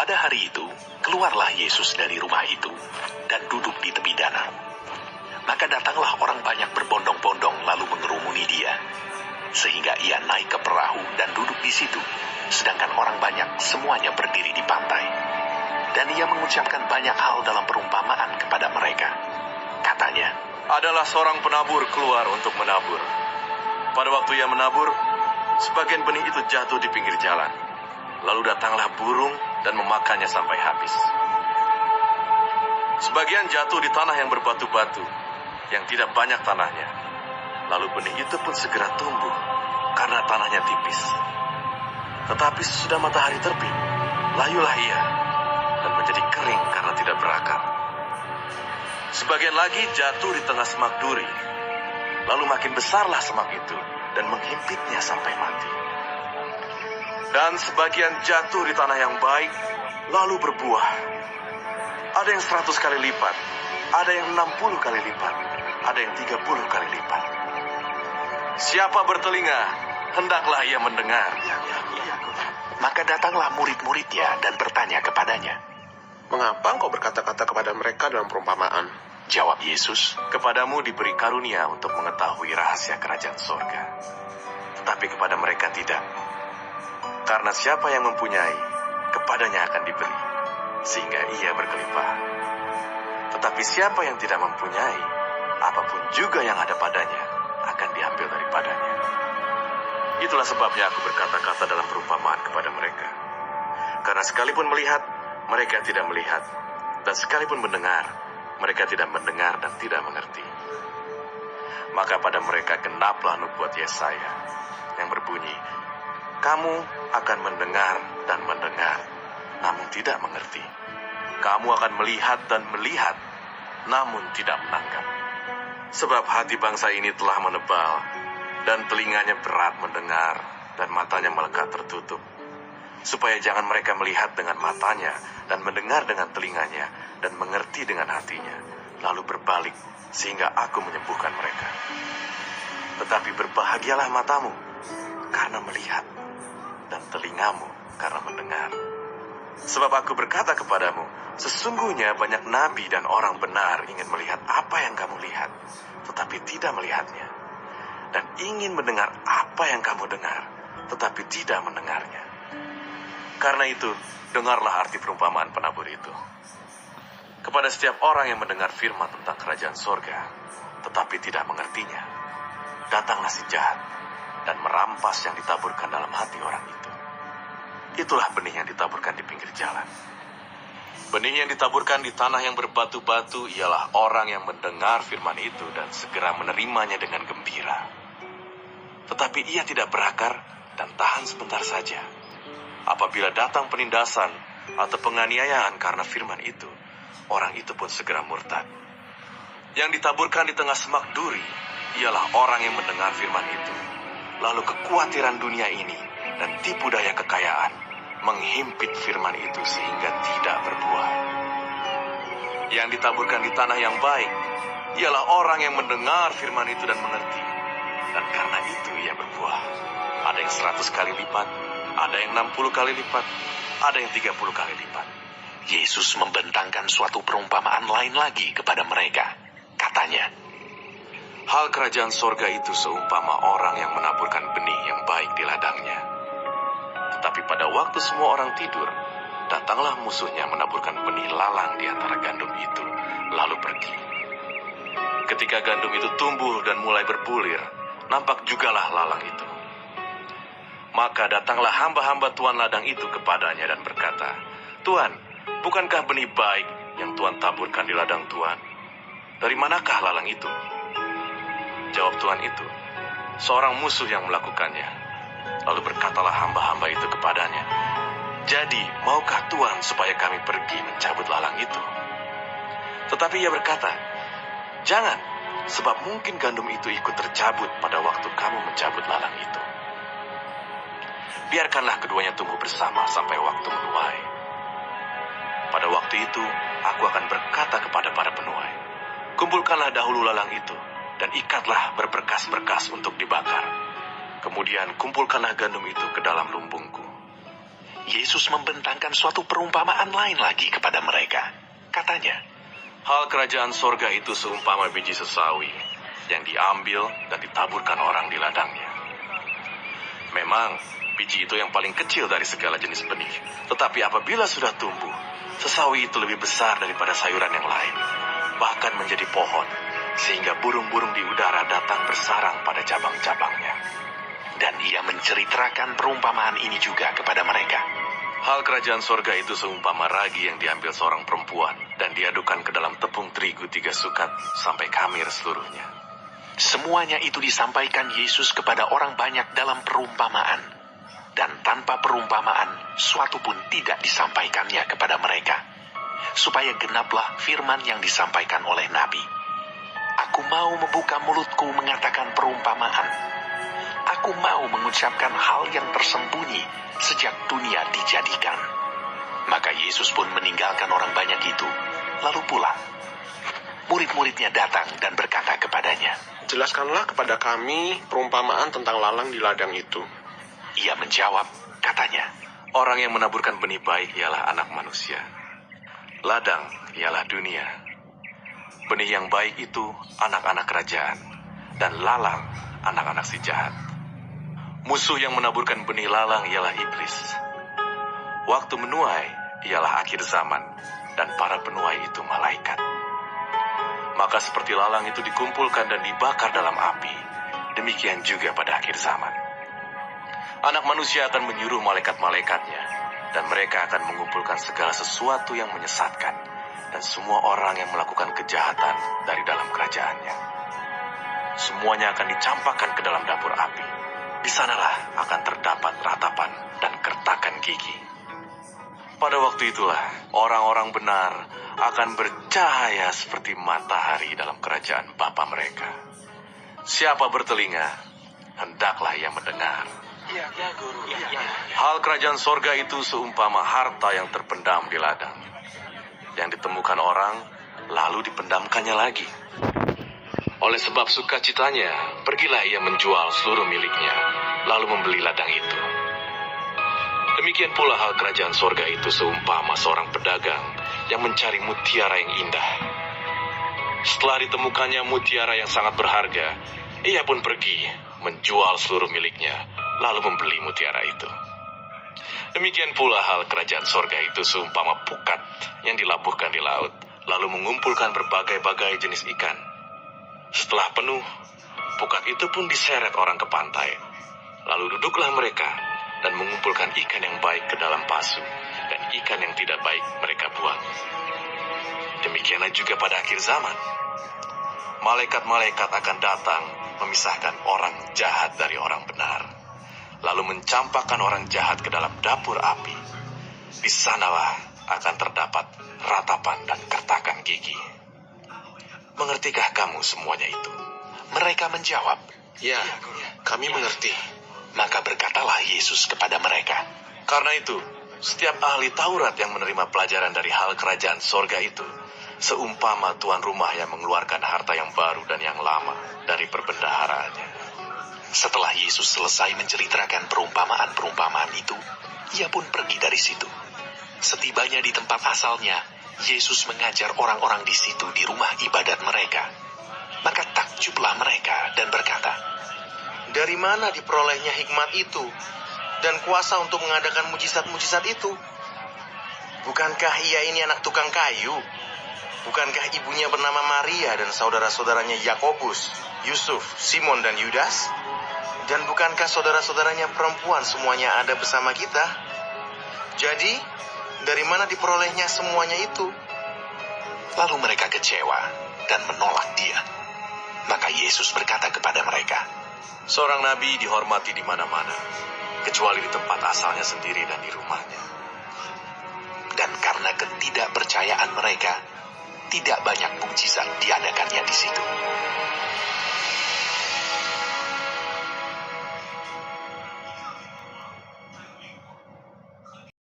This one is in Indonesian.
Pada hari itu, keluarlah Yesus dari rumah itu dan duduk di tepi danau. Maka datanglah orang banyak berbondong-bondong lalu mengerumuni dia, sehingga ia naik ke perahu dan duduk di situ, sedangkan orang banyak semuanya berdiri di pantai. Dan ia mengucapkan banyak hal dalam perumpamaan kepada mereka. Katanya, adalah seorang penabur keluar untuk menabur. Pada waktu ia menabur, sebagian benih itu jatuh di pinggir jalan. Lalu datanglah burung dan memakannya sampai habis. Sebagian jatuh di tanah yang berbatu-batu, yang tidak banyak tanahnya. Lalu benih itu pun segera tumbuh, karena tanahnya tipis. Tetapi sesudah matahari terbit, layulah ia, dan menjadi kering karena tidak berakar. Sebagian lagi jatuh di tengah semak duri. Lalu makin besarlah semak itu, dan menghimpitnya sampai mati. Dan sebagian jatuh di tanah yang baik, lalu berbuah. Ada yang 100 kali lipat, ada yang 60 kali lipat, ada yang 30 kali lipat. Siapa bertelinga, hendaklah ia mendengar. Maka datanglah murid-muridnya dan bertanya kepadanya. Mengapa engkau berkata-kata kepada mereka dalam perumpamaan? Jawab Yesus, Kepadamu diberi karunia untuk mengetahui rahasia kerajaan sorga, tetapi kepada mereka tidak. Karena siapa yang mempunyai, kepadanya akan diberi, sehingga ia berkelimpahan. Tetapi siapa yang tidak mempunyai, apapun juga yang ada padanya, akan diambil daripadanya. Itulah sebabnya aku berkata-kata dalam perumpamaan kepada mereka. Karena sekalipun melihat, mereka tidak melihat, dan sekalipun mendengar, mereka tidak mendengar dan tidak mengerti. Maka pada mereka genaplah nubuat Yesaya yang berbunyi, kamu akan mendengar dan mendengar, namun tidak mengerti. Kamu akan melihat dan melihat, namun tidak menangkap. Sebab hati bangsa ini telah menebal, dan telinganya berat mendengar, dan matanya melekat tertutup. Supaya jangan mereka melihat dengan matanya, dan mendengar dengan telinganya, dan mengerti dengan hatinya, lalu berbalik, sehingga aku menyembuhkan mereka. Tetapi berbahagialah matamu, karena melihat, dan telingamu karena mendengar. Sebab aku berkata kepadamu, sesungguhnya banyak nabi dan orang benar ingin melihat apa yang kamu lihat, tetapi tidak melihatnya. Dan ingin mendengar apa yang kamu dengar, tetapi tidak mendengarnya. Karena itu, dengarlah arti perumpamaan penabur itu. Kepada setiap orang yang mendengar firman tentang kerajaan sorga, tetapi tidak mengertinya, datanglah si jahat dan merampas yang ditaburkan dalam hati orang itu. Itulah benih yang ditaburkan di pinggir jalan. Benih yang ditaburkan di tanah yang berbatu-batu ialah orang yang mendengar firman itu dan segera menerimanya dengan gembira. Tetapi ia tidak berakar dan tahan sebentar saja. Apabila datang penindasan atau penganiayaan karena firman itu, orang itu pun segera murtad. Yang ditaburkan di tengah semak duri ialah orang yang mendengar firman itu, lalu kekhawatiran dunia ini dan tipu daya kekayaan menghimpit firman itu sehingga tidak berbuah. Yang ditaburkan di tanah yang baik ialah orang yang mendengar firman itu dan mengerti, dan karena itu ia berbuah. Ada yang 100 kali lipat, ada yang 60 kali lipat, ada yang 30 kali lipat. Yesus membentangkan suatu perumpamaan lain lagi kepada mereka. Katanya, hal kerajaan sorga itu seumpama orang yang menaburkan benih yang baik di ladangnya. Tetapi pada waktu semua orang tidur, datanglah musuhnya menaburkan benih lalang di antara gandum itu, lalu pergi. Ketika gandum itu tumbuh dan mulai berbulir, nampak jugalah lalang itu. Maka datanglah hamba-hamba tuan ladang itu kepadanya dan berkata, Tuan, bukankah benih baik yang Tuan taburkan di ladang Tuan? Dari manakah lalang itu? Jawab tuan itu, seorang musuh yang melakukannya. Lalu berkatalah hamba-hamba itu kepadanya, jadi maukah Tuan supaya kami pergi mencabut lalang itu? Tetapi ia berkata, jangan, sebab mungkin gandum itu ikut tercabut pada waktu kamu mencabut lalang itu. Biarkanlah keduanya tumbuh bersama sampai waktu menuai. Pada waktu itu, aku akan berkata kepada para penuai, kumpulkanlah dahulu lalang itu, dan ikatlah berberkas-berkas untuk dibakar. Kemudian kumpulkanlah gandum itu ke dalam lumbungku. Yesus membentangkan suatu perumpamaan lain lagi kepada mereka. Katanya, Hal kerajaan sorga itu seumpama biji sesawi yang diambil dan ditaburkan orang di ladangnya. Memang, biji itu yang paling kecil dari segala jenis benih. Tetapi apabila sudah tumbuh, sesawi itu lebih besar daripada sayuran yang lain. Bahkan menjadi pohon, sehingga burung-burung di udara datang bersarang pada cabang-cabangnya. dan ia menceritakan perumpamaan ini juga kepada mereka. Hal kerajaan sorga itu seumpama ragi yang diambil seorang perempuan dan diadukkan ke dalam tepung terigu 3 sukat sampai khamir seluruhnya. Semuanya itu disampaikan Yesus kepada orang banyak dalam perumpamaan. Dan tanpa perumpamaan, suatu pun tidak disampaikannya kepada mereka. Supaya genaplah firman yang disampaikan oleh Nabi. Aku mau membuka mulutku mengatakan perumpamaan. Aku mau mengucapkan hal yang tersembunyi sejak dunia dijadikan. Maka Yesus pun meninggalkan orang banyak itu, lalu pulang. Murid-muridnya datang dan berkata kepadanya, Jelaskanlah kepada kami perumpamaan tentang lalang di ladang itu. Ia menjawab, katanya, Orang yang menaburkan benih baik ialah anak manusia. Ladang ialah dunia. Benih yang baik itu anak-anak kerajaan, dan lalang anak-anak si jahat. Musuh yang menaburkan benih lalang ialah iblis. Waktu menuai ialah akhir zaman, dan para penuai itu malaikat. Maka seperti lalang itu dikumpulkan dan dibakar dalam api, demikian juga pada akhir zaman. Anak manusia akan menyuruh malaikat-malaikatnya, dan mereka akan mengumpulkan segala sesuatu yang menyesatkan, dan semua orang yang melakukan kejahatan dari dalam kerajaannya. Semuanya akan dicampakkan ke dalam dapur api. Di sanalah akan terdapat ratapan dan kertakan gigi. Pada waktu itulah orang-orang benar akan bercahaya seperti matahari dalam kerajaan Bapa mereka. Siapa bertelinga, hendaklah ia mendengar. Hal kerajaan sorga itu seumpama harta yang terpendam di ladang, yang ditemukan orang, lalu dipendamkannya lagi. Oleh sebab sukacitanya, pergilah ia menjual seluruh miliknya, lalu membeli ladang itu. Demikian pula hal kerajaan sorga itu seumpama seorang pedagang yang mencari mutiara yang indah. Setelah ditemukannya mutiara yang sangat berharga, ia pun pergi menjual seluruh miliknya, lalu membeli mutiara itu. Demikian pula hal kerajaan sorga itu seumpama pukat yang dilabuhkan di laut, lalu mengumpulkan berbagai-bagai jenis ikan. Setelah penuh, pukat itu pun diseret orang ke pantai. Lalu duduklah mereka dan mengumpulkan ikan yang baik ke dalam pasu, dan ikan yang tidak baik mereka buang. Demikianlah juga pada akhir zaman. Malaikat-malaikat akan datang memisahkan orang jahat dari orang benar, lalu mencampakkan orang jahat ke dalam dapur api. Di sanalah akan terdapat ratapan dan kertakan gigi. Mengertikah kamu semuanya itu? Mereka menjawab, Ya, kami mengerti. maka berkatalah Yesus kepada mereka, Karena itu, setiap ahli Taurat yang menerima pelajaran dari hal kerajaan sorga itu, seumpama tuan rumah yang mengeluarkan harta yang baru dan yang lama dari perbendaharaannya. Setelah Yesus selesai menceritakan perumpamaan-perumpamaan itu, ia pun pergi dari situ. Setibanya di tempat asalnya, Yesus mengajar orang-orang di situ di rumah ibadat mereka. Maka takjublah mereka dan berkata, Dari mana diperolehnya hikmat itu dan kuasa untuk mengadakan mujizat-mujizat itu? Bukankah ia ini anak tukang kayu? Bukankah ibunya bernama Maria dan saudara-saudaranya Yakobus, Yusuf, Simon, dan Yudas? Dan bukankah saudara-saudaranya perempuan semuanya ada bersama kita? Jadi, dari mana diperolehnya semuanya itu? lalu mereka kecewa dan menolak dia. Maka Yesus berkata kepada mereka, Seorang nabi dihormati di mana-mana, kecuali di tempat asalnya sendiri dan di rumahnya. dan karena ketidakpercayaan mereka, tidak banyak mujizat diadakannya di situ.